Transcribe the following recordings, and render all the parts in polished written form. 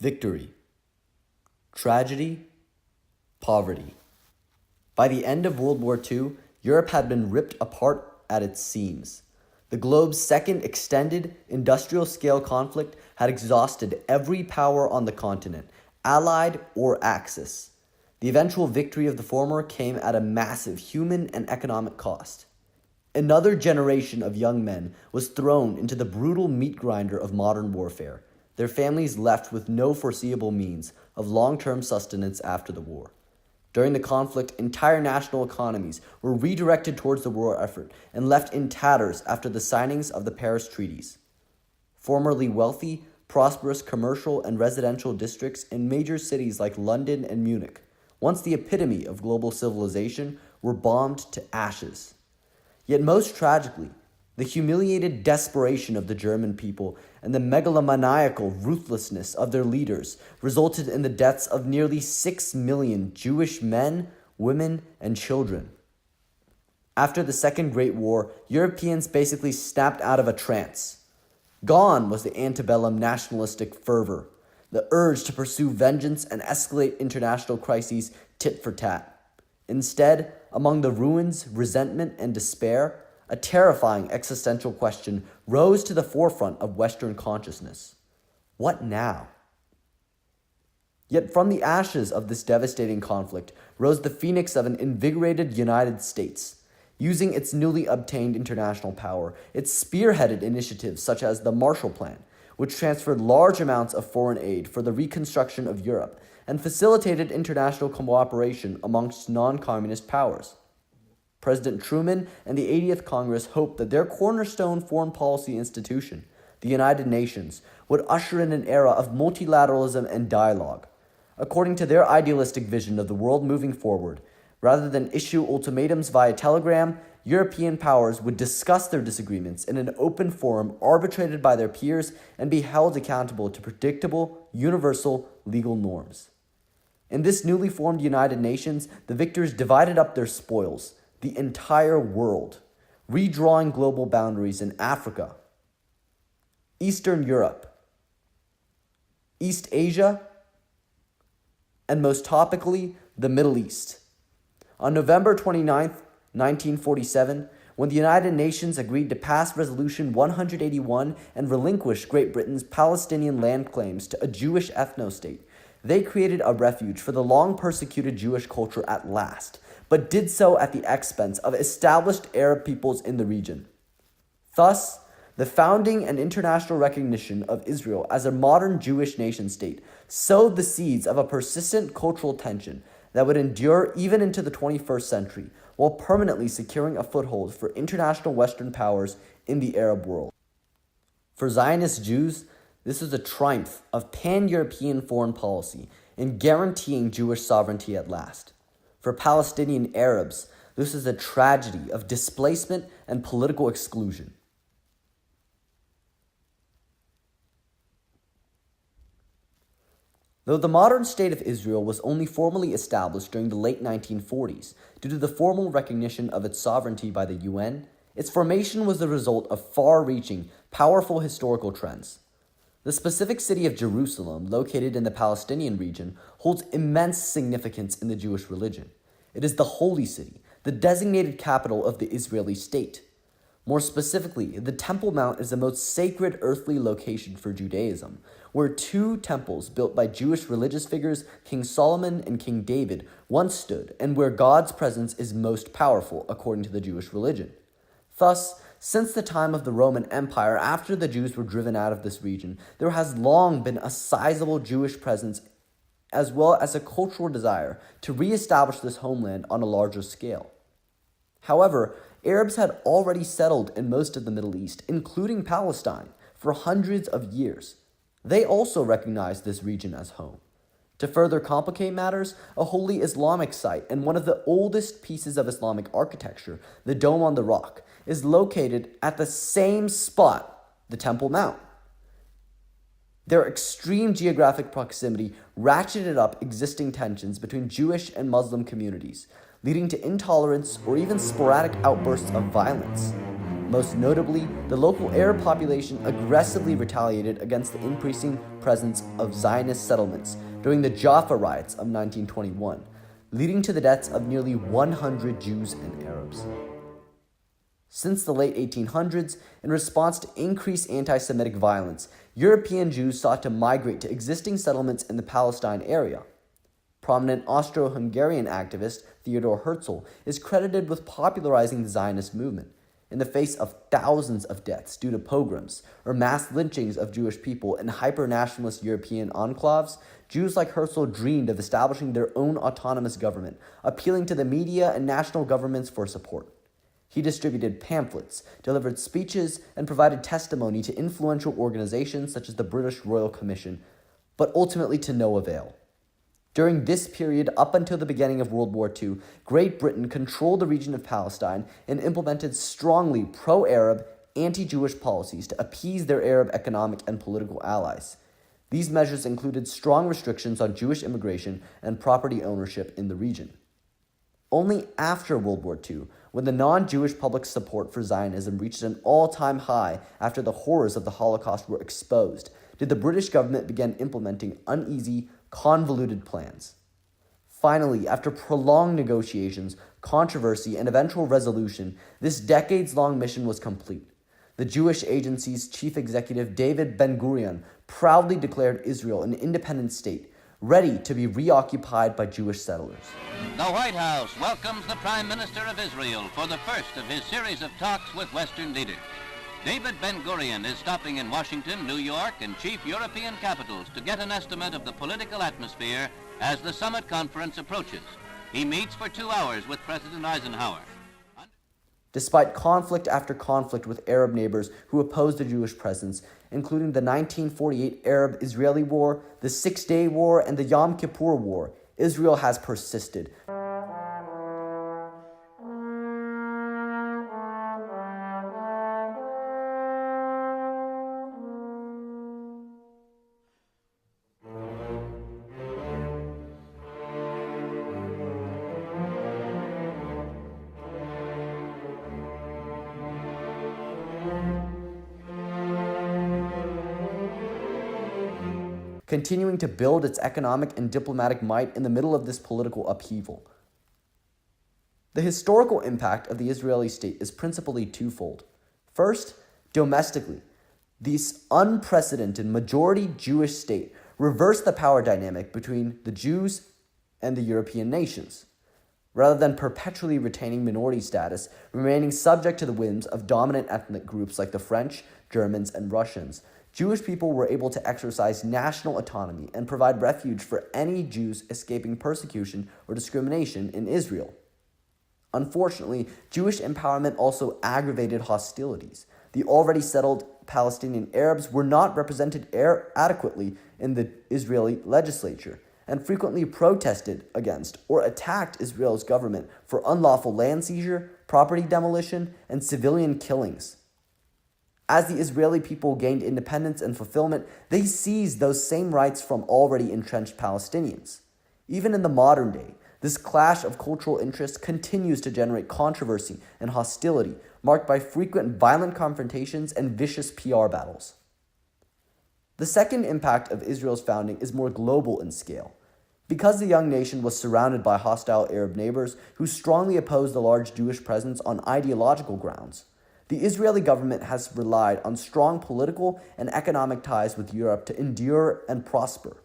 Victory, tragedy, poverty. By the end of World War II, Europe had been ripped apart at its seams. The globe's second extended industrial-scale conflict had exhausted every power on the continent, allied or Axis. The eventual victory of the former came at a massive human and economic cost. Another generation of young men was thrown into the brutal meat grinder of modern warfare, their families left with no foreseeable means of long-term sustenance after the war. During the conflict, entire national economies were redirected towards the war effort and left in tatters after the signings of the Paris Treaties. Formerly wealthy, prosperous commercial and residential districts in major cities like London and Munich, once the epitome of global civilization, were bombed to ashes. Yet most tragically, the humiliated desperation of the German people and the megalomaniacal ruthlessness of their leaders resulted in the deaths of nearly 6 million Jewish men, women, and children. After the Second Great War, Europeans basically snapped out of a trance. Gone was the antebellum nationalistic fervor, the urge to pursue vengeance and escalate international crises tit for tat. Instead, among the ruins, resentment, and despair, a terrifying existential question rose to the forefront of Western consciousness. What now? Yet from the ashes of this devastating conflict rose the phoenix of an invigorated United States. Using its newly obtained international power, it spearheaded initiatives such as the Marshall Plan, which transferred large amounts of foreign aid for the reconstruction of Europe and facilitated international cooperation amongst non-communist powers. President Truman and the 80th Congress hoped that their cornerstone foreign policy institution, the United Nations, would usher in an era of multilateralism and dialogue. According to their idealistic vision of the world moving forward, rather than issue ultimatums via telegram, European powers would discuss their disagreements in an open forum arbitrated by their peers and be held accountable to predictable, universal legal norms. In this newly formed United Nations, the victors divided up their spoils, the entire world, redrawing global boundaries in Africa, Eastern Europe, East Asia, and most topically, the Middle East. On November 29, 1947, when the United Nations agreed to pass Resolution 181 and relinquish Great Britain's Palestinian land claims to a Jewish ethno-state, they created a refuge for the long-persecuted Jewish culture at last, but did so at the expense of established Arab peoples in the region. Thus, the founding and international recognition of Israel as a modern Jewish nation-state sowed the seeds of a persistent cultural tension that would endure even into the 21st century, while permanently securing a foothold for international Western powers in the Arab world. For Zionist Jews, this is a triumph of pan-European foreign policy in guaranteeing Jewish sovereignty at last. For Palestinian Arabs, this is a tragedy of displacement and political exclusion. Though the modern state of Israel was only formally established during the late 1940s due to the formal recognition of its sovereignty by the UN, its formation was the result of far-reaching, powerful historical trends. The specific city of Jerusalem, located in the Palestinian region, holds immense significance in the Jewish religion. It is the holy city, the designated capital of the Israeli state. More specifically, the Temple Mount is the most sacred earthly location for Judaism, where two temples built by Jewish religious figures, King Solomon and King David, once stood, and where God's presence is most powerful according to the Jewish religion. Thus, since the time of the Roman Empire, after the Jews were driven out of this region, there has long been a sizable Jewish presence as well as a cultural desire to reestablish this homeland on a larger scale. However, Arabs had already settled in most of the Middle East, including Palestine, for hundreds of years. They also recognized this region as home. To further complicate matters, a holy Islamic site and one of the oldest pieces of Islamic architecture, the Dome on the Rock, is located at the same spot, the Temple Mount. Their extreme geographic proximity ratcheted up existing tensions between Jewish and Muslim communities, leading to intolerance or even sporadic outbursts of violence. Most notably, the local Arab population aggressively retaliated against the increasing presence of Zionist settlements during the Jaffa riots of 1921, leading to the deaths of nearly 100 Jews and Arabs. Since the late 1800s, in response to increased anti-Semitic violence, European Jews sought to migrate to existing settlements in the Palestine area. Prominent Austro-Hungarian activist Theodor Herzl is credited with popularizing the Zionist movement. In the face of thousands of deaths due to pogroms or mass lynchings of Jewish people in hyper-nationalist European enclaves, Jews like Herzl dreamed of establishing their own autonomous government, appealing to the media and national governments for support. He distributed pamphlets, delivered speeches, and provided testimony to influential organizations such as the British Royal Commission, but ultimately to no avail. During this period, up until the beginning of World War II, Great Britain controlled the region of Palestine and implemented strongly pro-Arab, anti-Jewish policies to appease their Arab economic and political allies. These measures included strong restrictions on Jewish immigration and property ownership in the region. Only after World War II, when the non-Jewish public support for Zionism reached an all-time high after the horrors of the Holocaust were exposed, did the British government begin implementing uneasy, convoluted plans. Finally, after prolonged negotiations, controversy, and eventual resolution, this decades-long mission was complete. The Jewish Agency's chief executive, David Ben-Gurion, proudly declared Israel an independent state, ready to be reoccupied by Jewish settlers. The White House welcomes the Prime Minister of Israel for the first of his series of talks with Western leaders. David Ben-Gurion is stopping in Washington, New York, and chief European capitals to get an estimate of the political atmosphere as the summit conference approaches. He meets for 2 hours with President Eisenhower. Despite conflict after conflict with Arab neighbors who opposed the Jewish presence, including the 1948 Arab-Israeli War, the Six-Day War, and the Yom Kippur War, Israel has persisted. Continuing to build its economic and diplomatic might in the middle of this political upheaval. The historical impact of the Israeli state is principally twofold. First, domestically, this unprecedented majority Jewish state reversed the power dynamic between the Jews and the European nations. Rather than perpetually retaining minority status, remaining subject to the whims of dominant ethnic groups like the French, Germans, and Russians, Jewish people were able to exercise national autonomy and provide refuge for any Jews escaping persecution or discrimination in Israel. Unfortunately, Jewish empowerment also aggravated hostilities. The already settled Palestinian Arabs were not represented adequately in the Israeli legislature and frequently protested against or attacked Israel's government for unlawful land seizure, property demolition, and civilian killings. As the Israeli people gained independence and fulfillment, they seized those same rights from already entrenched Palestinians. Even in the modern day, this clash of cultural interests continues to generate controversy and hostility, marked by frequent violent confrontations and vicious PR battles. The second impact of Israel's founding is more global in scale. Because the young nation was surrounded by hostile Arab neighbors who strongly opposed the large Jewish presence on ideological grounds, the Israeli government has relied on strong political and economic ties with Europe to endure and prosper.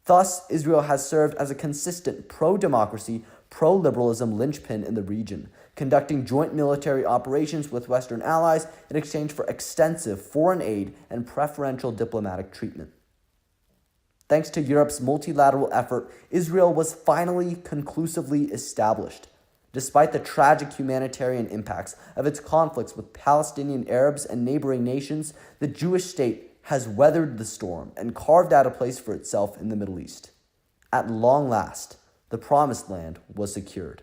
Thus, Israel has served as a consistent pro-democracy, pro-liberalism linchpin in the region, conducting joint military operations with Western allies in exchange for extensive foreign aid and preferential diplomatic treatment. Thanks to Europe's multilateral effort, Israel was finally conclusively established. Despite the tragic humanitarian impacts of its conflicts with Palestinian Arabs and neighboring nations, the Jewish state has weathered the storm and carved out a place for itself in the Middle East. At long last, the Promised Land was secured.